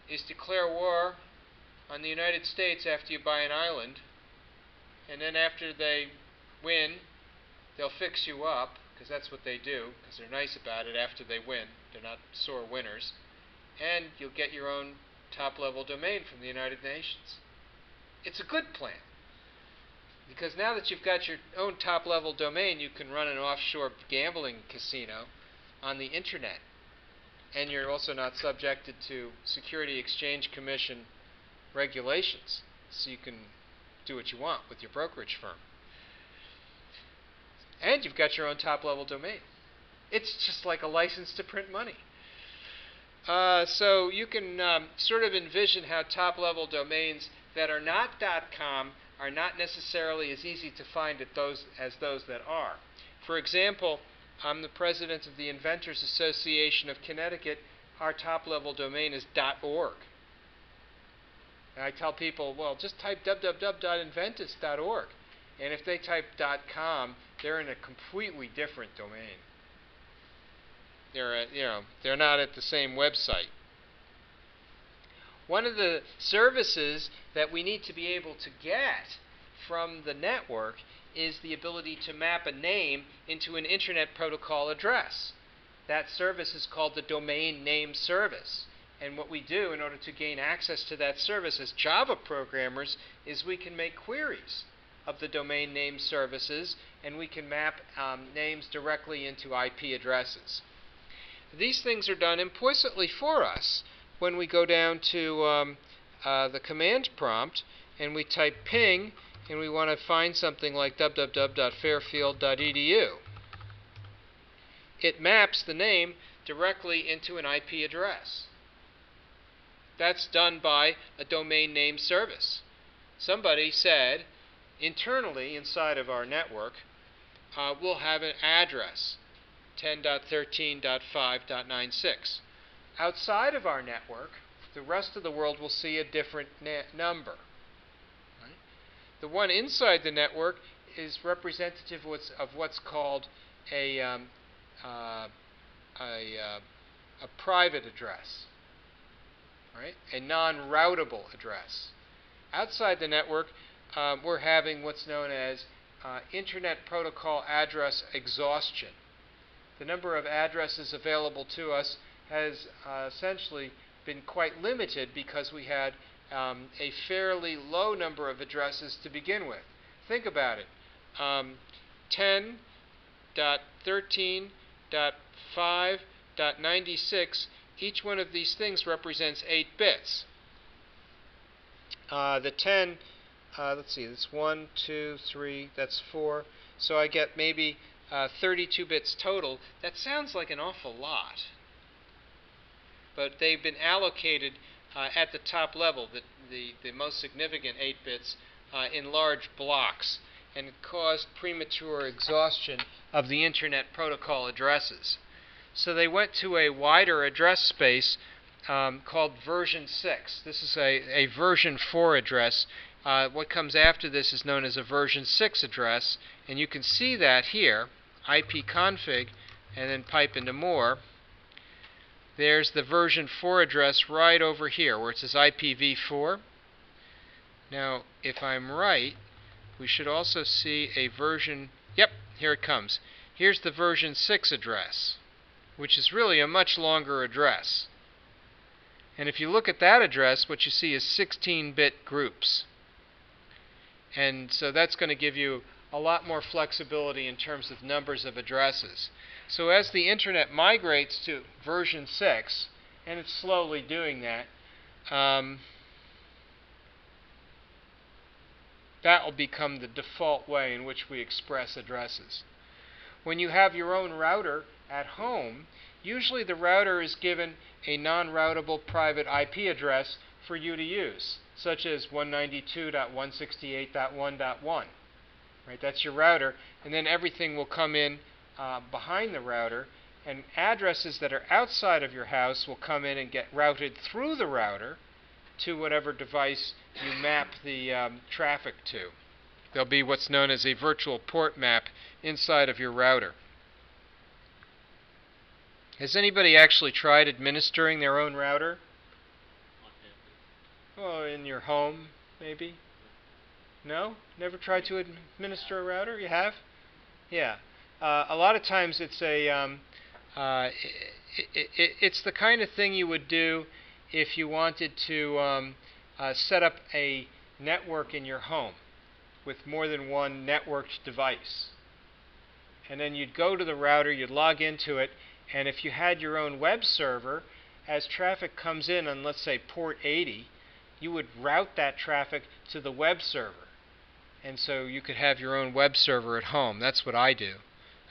[SPEAKER 1] is declare war on the United States after you buy an island, and then after they win, they'll fix you up, because that's what they do, because they're nice about it after they win. They're not sore winners. And you'll get your own top-level domain from the United Nations. It's a good plan, because now that you've got your own top-level domain, you can run an offshore gambling casino on the Internet. And you're also not subjected to Security Exchange Commission regulations, so you can do what you want with your brokerage firm. And you've got your own top-level domain. It's just like a license to print money. So you can sort of envision how top-level domains that are not .com are not necessarily as easy to find as those that are. For example, I'm the president of the Inventors Association of Connecticut. Our top-level domain is .org. And I tell people, well, just type www.inventus.org. And if they type .com, they're in a completely different domain. They're not at the same website. One of the services that we need to be able to get from the network is the ability to map a name into an Internet Protocol address. That service is called the Domain Name Service. And what we do in order to gain access to that service as Java programmers is we can make queries of the domain name services, and we can map names directly into IP addresses. These things are done implicitly for us when we go down to the command prompt and we type ping and we want to find something like www.fairfield.edu. It maps the name directly into an IP address. That's done by a domain name service. Somebody said internally inside of our network, we'll have an address, 10.13.5.96. Outside of our network, the rest of the world will see a different number. Right? The one inside the network is representative of what's called a private address, right? A non-routable address. Outside the network, we're having what's known as Internet Protocol address exhaustion. The number of addresses available to us has essentially been quite limited because we had a fairly low number of addresses to begin with. Think about it. 10.13.5 5.96, each one of these things represents 8 bits. The 10, let's see, that's 1, 2, 3, that's 4. So I get maybe 32 bits total. That sounds like an awful lot. But they've been allocated at the top level, the most significant 8 bits, in large blocks, and it caused premature exhaustion of the Internet Protocol addresses. So they went to a wider address space called version 6. This is a version 4 address. What comes after this is known as a version 6 address, and you can see that here, ipconfig, and then pipe into more. There's the version 4 address right over here where it says IPv4. Now, if I'm right, we should also see a version, yep, here it comes. Here's the version 6 address, which is really a much longer address. And if you look at that address, what you see is 16-bit groups. And so that's going to give you a lot more flexibility in terms of numbers of addresses. So as the Internet migrates to version 6, and it's slowly doing that, that will become the default way in which we express addresses. When you have your own router at home, usually the router is given a non-routable private IP address for you to use, such as 192.168.1.1. Right, that's your router, and then everything will come in behind the router, and addresses that are outside of your house will come in and get routed through the router to whatever device you map the traffic to. There'll be what's known as a virtual port map inside of your router. Has anybody actually tried administering their own router? Oh, in your home, maybe? No? Never tried to administer a router? You have? Yeah. A lot of times it's it's the kind of thing you would do if you wanted to set up a network in your home with more than one networked device. And then you'd go to the router, you'd log into it, and if you had your own web server, as traffic comes in on, let's say, port 80, you would route that traffic to the web server. And so you could have your own web server at home. That's what I do.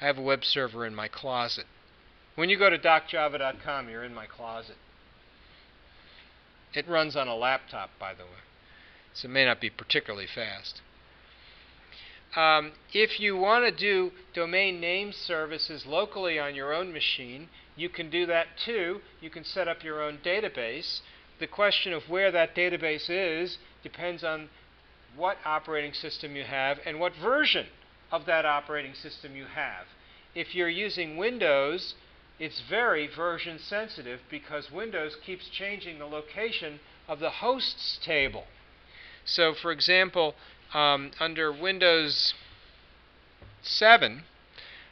[SPEAKER 1] I have a web server in my closet. When you go to docjava.com, you're in my closet. It runs on a laptop, by the way, so it may not be particularly fast. If you want to do domain name services locally on your own machine, you can do that too. You can set up your own database. The question of where that database is depends on what operating system you have and what version of that operating system you have. If you're using Windows, it's very version sensitive because Windows keeps changing the location of the hosts table. So, for example, under Windows 7,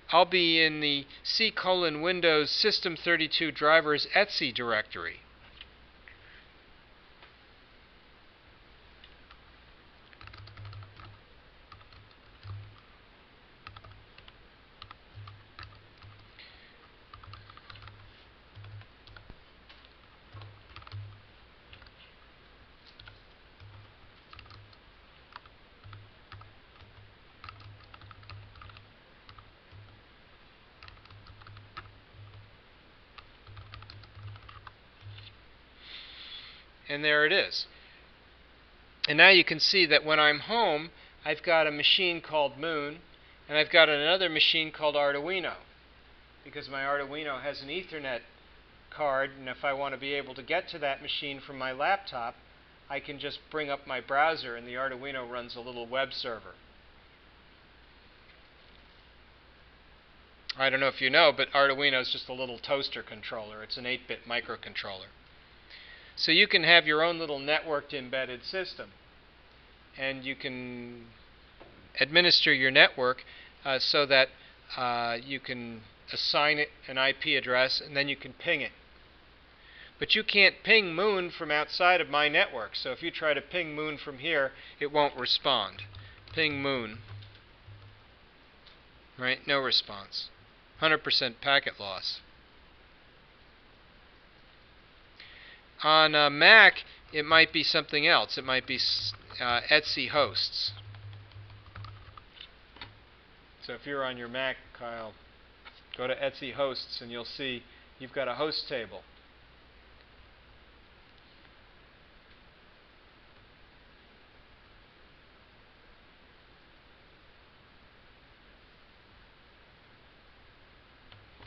[SPEAKER 1] I'll be in the C:\Windows System32 drivers etc directory. And there it is. And now you can see that when I'm home, I've got a machine called Moon, and I've got another machine called Arduino, because my Arduino has an Ethernet card, and if I want to be able to get to that machine from my laptop, I can just bring up my browser, and the Arduino runs a little web server. I don't know if you know, but Arduino is just a little toaster controller. It's an 8-bit microcontroller. So you can have your own little networked embedded system, and you can administer your network so that you can assign it an IP address, and then you can ping it. But you can't ping Moon from outside of my network, so if you try to ping Moon from here, it won't respond. Ping Moon. Right? No response. 100% packet loss. On Mac, it might be something else. It might be Etsy hosts. So if you're on your Mac, Kyle, go to Etsy hosts and you'll see you've got a host table.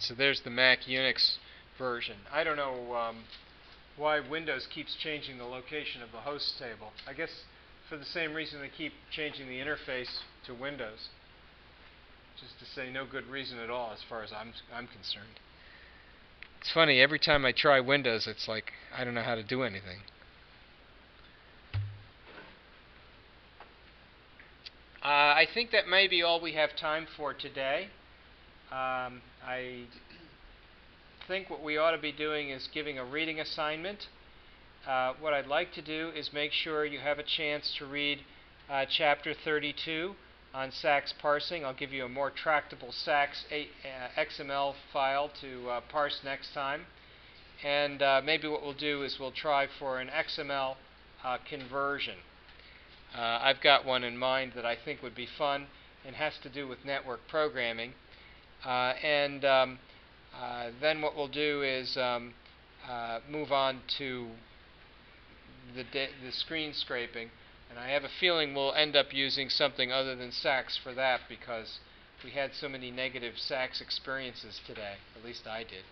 [SPEAKER 1] So there's the Mac Unix version. I don't know why Windows keeps changing the location of the host table. I guess for the same reason they keep changing the interface to Windows. Just to say no good reason at all as far as I'm concerned. It's funny, every time I try Windows, it's like I don't know how to do anything. I think that may be all we have time for today. I think what we ought to be doing is giving a reading assignment. What I'd like to do is make sure you have a chance to read Chapter 32 on SACS parsing. I'll give you a more tractable SACS XML file to parse next time. And maybe what we'll do is we'll try for an XML conversion. I've got one in mind that I think would be fun and has to do with network programming. Then what we'll do is move on to the screen scraping. And I have a feeling we'll end up using something other than SACS for that because we had so many negative SACS experiences today. At least I did.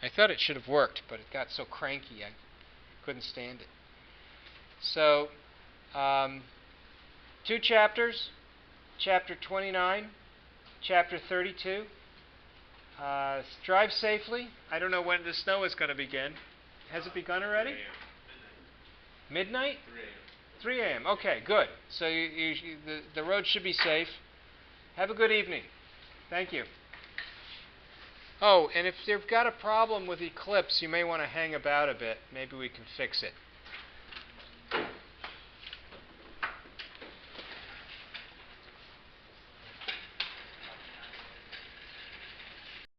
[SPEAKER 1] I thought it should have worked, but it got so cranky I couldn't stand it. So, 2 chapters, Chapter 29, Chapter 32. Drive safely. I don't know when the snow is going to begin. Has it begun already?
[SPEAKER 2] 3 a.m.
[SPEAKER 1] Midnight?
[SPEAKER 2] 3 a.m.
[SPEAKER 1] 3 a.m. Okay, good. So the road should be safe. Have a good evening. Thank you. Oh, and if you've got a problem with Eclipse, you may want to hang about a bit. Maybe we can fix it.